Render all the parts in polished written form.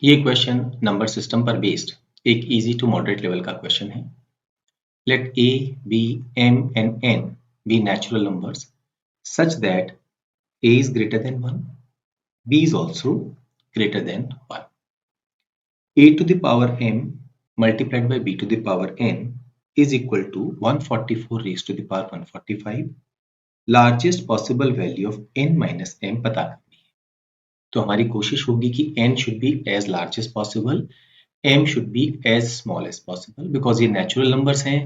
ये question number system पर based एक इजी टू मॉडरेट लेवल का क्वेश्चन है। Let a, b, m and n be natural numbers such that a is greater than 1, b is also greater than 1. a to the power m multiplied by b to the power n is equal to 144 raised to the power 145. Largest possible value of n minus m पता करनी है। तो हमारी कोशिश होगी कि n should be as large as possible, m should be as small as possible because ये natural numbers हैं।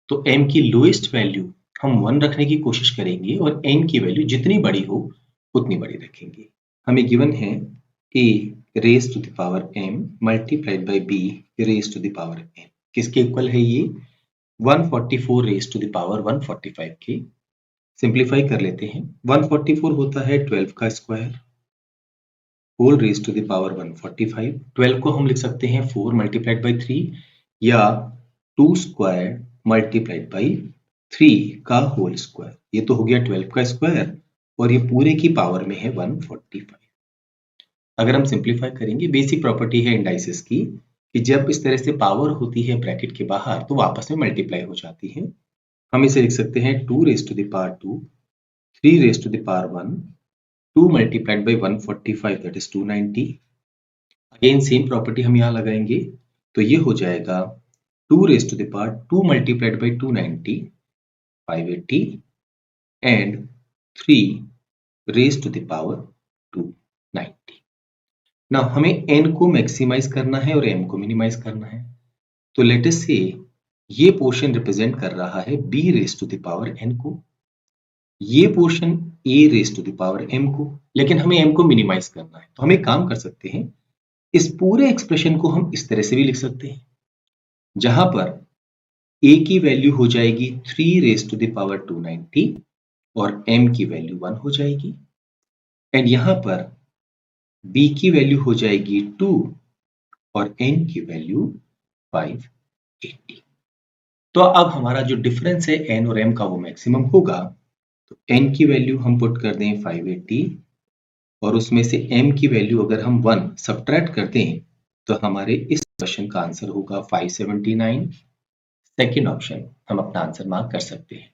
तो m की लोएस्ट वैल्यू हम 1 रखने की कोशिश करेंगे और n की वैल्यू जितनी बड़ी हो उतनी बड़ी रखेंगे। हमें गिवन है a raise to the power m multiplied by b raise to the power n। किसके इक्वल है ये? 144 रेज टू द पावर 145 के। सिंप्लीफाई कर लेते हैं। 144 होता है 12 का square whole raise to the power 145। 12 को हम लिख सकते हैं 4 मल्टीप्लाइड बाई 3 या 2 स्क्वायर मल्टीप्लाइड बाई 3 का होल स्क्वायर। ये तो हो गया 12 का स्क्वायर और ये पूरे की पावर में है 145। अगर हम सिंप्लीफाई करेंगे, बेसिक प्रॉपर्टी है इंडाइसेस की कि जब इस तरह से पावर होती है ब्रैकेट के बाहर तो आपस में मल्टीप्लाई हो जाती है। हम इसे लिख सकते हैं 2 raise to the power 2, 3 raise to the power 1, 2 multiplied by 145 that is 290। Again same property हम यहाँ लगाएंगे तो ये हो जाएगा 2 raise to the power 2 multiplied by 290 580 and 3 raise to the power 290। ना हमें n को मैक्सिमाइज करना है और m को मिनिमाइज करना है। तो लेट अस से ये पोर्शन रिप्रेजेंट कर रहा है b raise to the power n को, ये portion a raise to the power m को, लेकिन हमें m को मिनिमाइज करना है। तो हम एक काम कर सकते हैं, इस पूरे एक्सप्रेशन को हम इस तरह से भी लिख सकते हैं जहां पर a की वैल्यू हो जाएगी 3 रेज टू द पावर 290 और m की वैल्यू 1 हो जाएगी एंड यहां पर b की वैल्यू हो जाएगी 2 और n की वैल्यू 580। तो अब हमारा जो डिफरेंस है n और m का वो मैक्सिमम होगा। तो n की वैल्यू हम पुट कर दें 580 और उसमें से m की वैल्यू अगर हम 1 सब्ट्रैक्ट कर दें तो हमारे इस क्वेश्चन का आंसर होगा 579। सेकेंड ऑप्शन हम अपना आंसर मार्क कर सकते हैं।